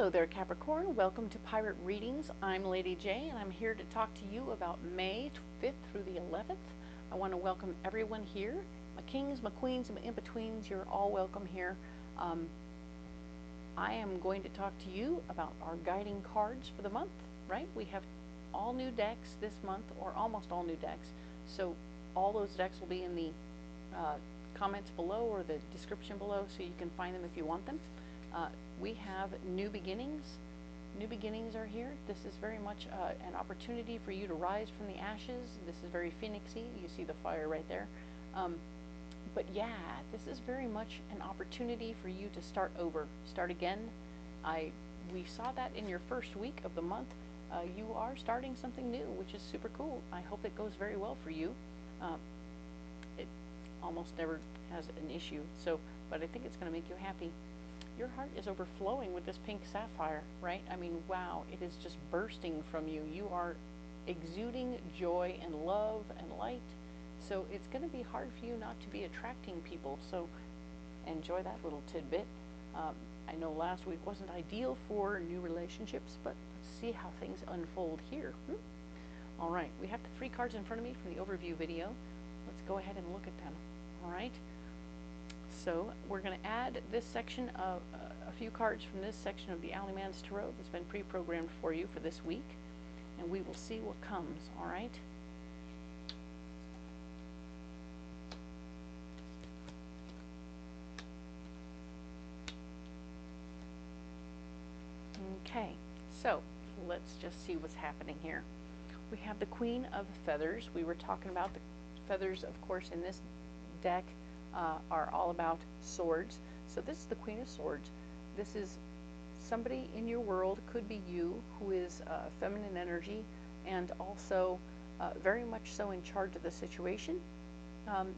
Hello there, Capricorn. Welcome to Pirate Readings. I'm Lady J, and I'm here to talk to you about May 5th through the 11th. I want to welcome everyone here. My kings, my queens, and my in-betweens, you're all welcome here. I am going to talk to you about our guiding cards for the month, right? We have all new decks this month, or almost all new decks. So all those decks will be in the comments below or the description below, so you can find them if you want them. We have new beginnings. New beginnings are here. This is very much an opportunity for you to rise from the ashes. This is very phoenixy. You see the fire right there. But yeah, this is very much an opportunity for you to start over, start again. We saw that in your first week of the month. You are starting something new, which is super cool. I hope it goes very well for you. It almost never has an issue, but I think it's going to make you happy. Your heart is overflowing with this pink sapphire, right? I mean, wow, it is just bursting from you. You are exuding joy and love and light. So it's going to be hard for you not to be attracting people. So enjoy that little tidbit. I know last week wasn't ideal for new relationships, but let's see how things unfold here. All right, we have the 3 cards in front of me from the overview video. Let's go ahead and look at them. All right. So we're going to add this section of a few cards from this section of the Alleyman's Tarot that's been pre-programmed for you for this week, and we will see what comes. All right. Okay, so let's just see what's happening here. We have the Queen of Feathers. We were talking about the feathers, of course, in this deck. Are all about swords. So this is the Queen of Swords. This is somebody in your world, could be you, who is feminine energy and also very much so in charge of the situation.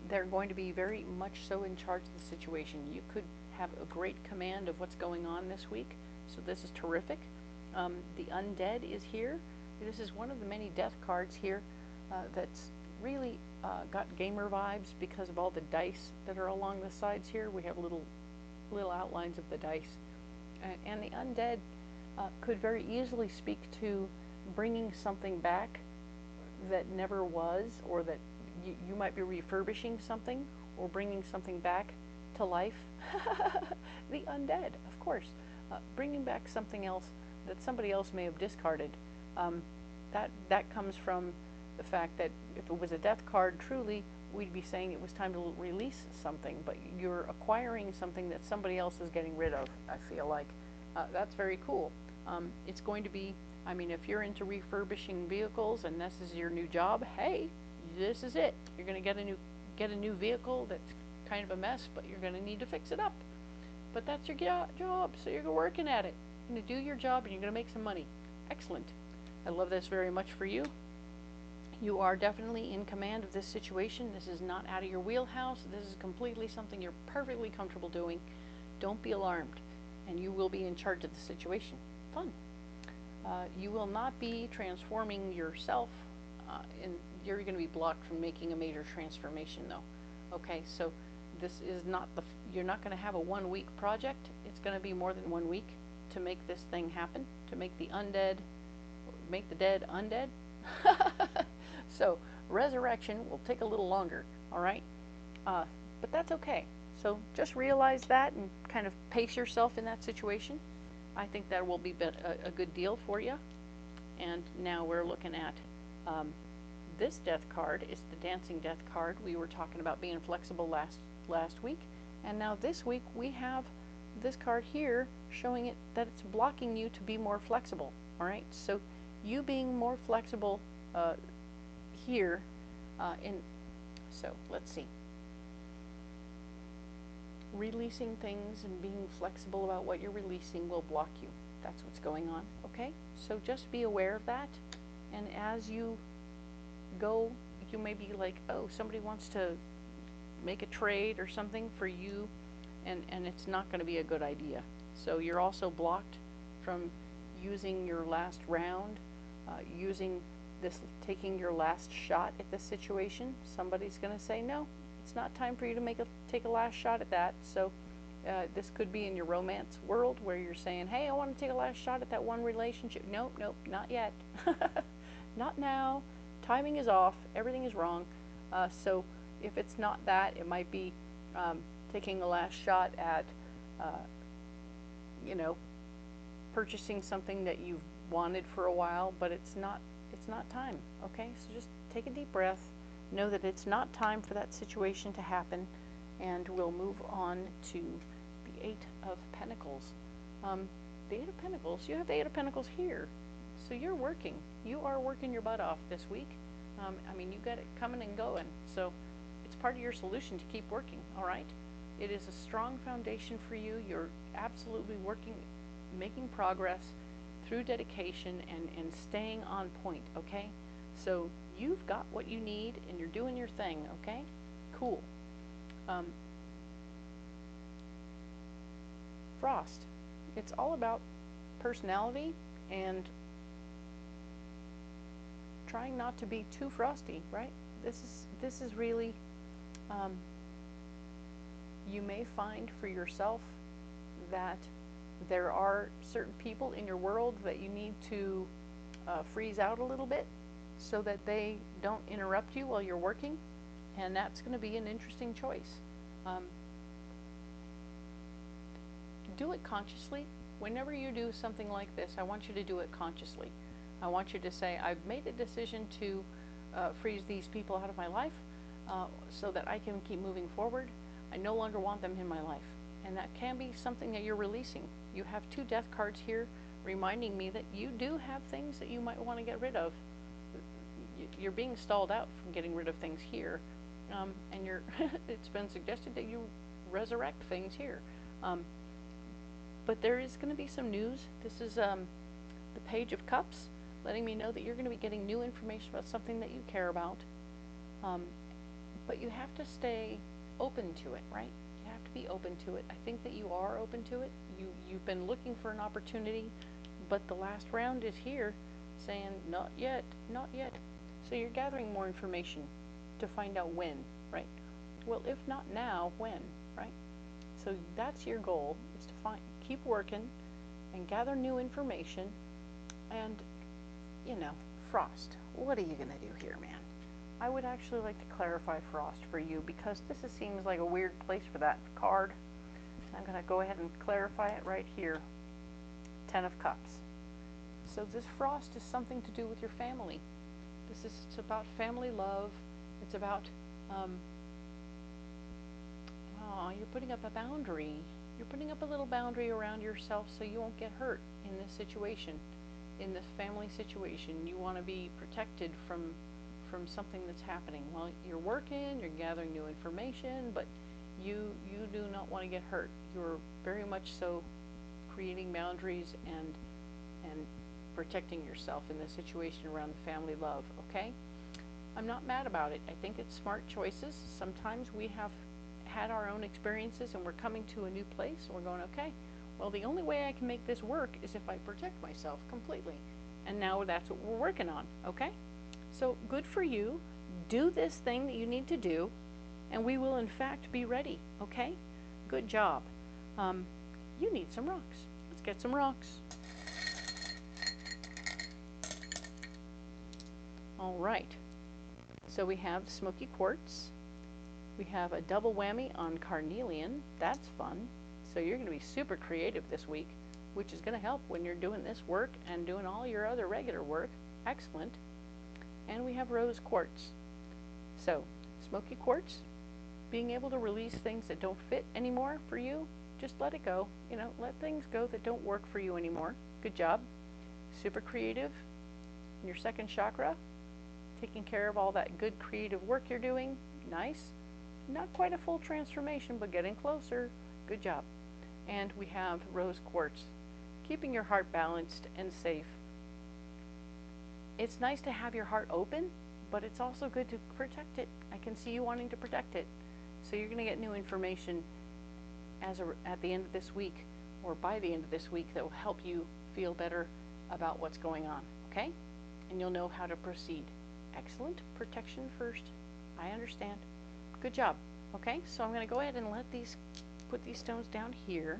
They're going to be very much so in charge of the situation. You could have a great command of what's going on this week, so this is terrific. The Undead is here. This is one of the many death cards here that's really got gamer vibes because of all the dice that are along the sides here. We have little outlines of the dice. And the Undead could very easily speak to bringing something back that never was, or that you might be refurbishing something or bringing something back to life. The Undead, of course. Bringing back something else that somebody else may have discarded. That comes from the fact that if it was a death card, truly, we'd be saying it was time to release something, but you're acquiring something that somebody else is getting rid of, I feel like. That's very cool. It's going to be, I mean, if you're into refurbishing vehicles and this is your new job, hey, this is it. You're going to get a new vehicle that's kind of a mess, but you're going to need to fix it up. But that's your job, so you're working at it. You're going to do your job and you're going to make some money. Excellent. I love this very much for you. You are definitely in command of this situation. This is not out of your wheelhouse. This is completely something you're perfectly comfortable doing. Don't be alarmed, and you will be in charge of the situation. Fun. You will not be transforming yourself, and you're going to be blocked from making a major transformation, though. Okay, so this is not you're not going to have a 1-week project. It's going to be more than 1 week to make this thing happen, to make the dead undead. So resurrection will take a little longer, all right? But that's okay. So just realize that and kind of pace yourself in that situation. I think that will be a good deal for you. And now we're looking at this death card. It's the Dancing Death card. We were talking about being flexible last week. And now this week we have this card here showing it that it's blocking you to be more flexible, all right? So you being more flexible here so let's see, releasing things and being flexible about what you're releasing will block you. That's what's going on. Okay, so just be aware of that, and as you go, you may be like, oh, somebody wants to make a trade or something for you, and it's not going to be a good idea. So you're also blocked from using your last round, taking your last shot at this situation. Somebody's going to say, no, it's not time for you to take a last shot at that. So This could be in your romance world where you're saying, hey, I want to take a last shot at that one relationship. Nope, nope, not yet. Not now. Timing is off. Everything is wrong. So if it's not that, it might be taking a last shot at, you know, purchasing something that you've wanted for a while, but it's not time. Okay, so just take a deep breath. Know that it's not time for that situation to happen, and we'll move on to the Eight of Pentacles. The Eight of Pentacles, you have the Eight of Pentacles here. So you're working. You are working your butt off this week. I mean, you got it coming and going. So it's part of your solution to keep working, all right? It is a strong foundation for you. You're absolutely working, making progress through dedication and staying on point, okay? So you've got what you need and you're doing your thing, okay? Cool. Frost. It's all about personality and trying not to be too frosty, right? This is really, you may find for yourself that there are certain people in your world that you need to freeze out a little bit so that they don't interrupt you while you're working, and that's going to be an interesting choice. Do it consciously. Whenever you do something like this, I want you to do it consciously. I want you to say, I've made a decision to freeze these people out of my life so that I can keep moving forward. I no longer want them in my life. And that can be something that you're releasing. You have two death cards here reminding me that you do have things that you might want to get rid of. You're being stalled out from getting rid of things here. And it's been suggested that you resurrect things here. But there is going to be some news. This is the Page of Cups, letting me know that you're going to be getting new information about something that you care about. But you have to stay open to it, right? You have to be open to it. I think that you are open to it. You've been looking for an opportunity, but the last round is here saying, not yet, not yet. So you're gathering more information to find out when, right? Well, if not now, when, right? So that's your goal, is to keep working and gather new information. And, you know, Frost, what are you going to do here, man? I would actually like to clarify Frost for you, because this seems like a weird place for that card. I'm going to go ahead and clarify it right here. 10 of Cups. So this Frost is something to do with your family. It's about family love. It's about, you're putting up a boundary. You're putting up a little boundary around yourself so you won't get hurt in this situation, in this family situation. You want to be protected from something that's happening. Well, you're working, you're gathering new information, but you do not want to get hurt. You're very much so creating boundaries and protecting yourself in this situation around the family love, okay? I'm not mad about it. I think it's smart choices. Sometimes we have had our own experiences and we're coming to a new place and we're going, okay, well, the only way I can make this work is if I protect myself completely. And now that's what we're working on, okay? So good for you. Do this thing that you need to do, and we will in fact be ready, okay? Good job. You need some rocks. Let's get some rocks. All right. So we have smoky quartz. We have a double whammy on carnelian. That's fun. So you're going to be super creative this week, which is going to help when you're doing this work and doing all your other regular work. Excellent. And we have rose quartz. So smoky quartz, being able to release things that don't fit anymore for you, just let it go. You know, let things go that don't work for you anymore. Good job. Super creative in your second chakra, taking care of all that good creative work you're doing. Nice. Not quite a full transformation, but getting closer. Good job. And we have rose quartz, keeping your heart balanced and safe. It's nice to have your heart open, but it's also good to protect it. I can see you wanting to protect it. So you're going to get new information at the end of this week, or by the end of this week, that will help you feel better about what's going on, okay? And you'll know how to proceed. Excellent. Protection first. I understand. Good job. Okay, so I'm going to go ahead and let these put these stones down here,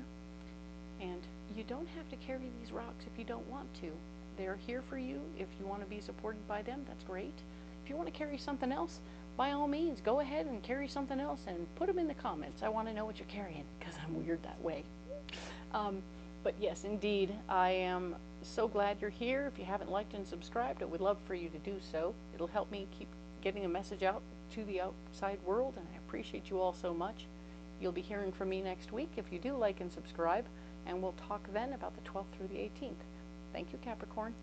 and you don't have to carry these rocks if you don't want to. They're here for you. If you want to be supported by them, that's great. If you want to carry something else, by all means, go ahead and carry something else and put them in the comments. I want to know what you're carrying, because I'm weird that way. But yes, indeed, I am so glad you're here. If you haven't liked and subscribed, I would love for you to do so. It'll help me keep getting a message out to the outside world, and I appreciate you all so much. You'll be hearing from me next week if you do like and subscribe, and we'll talk then about the 12th through the 18th. Thank you, Capricorn.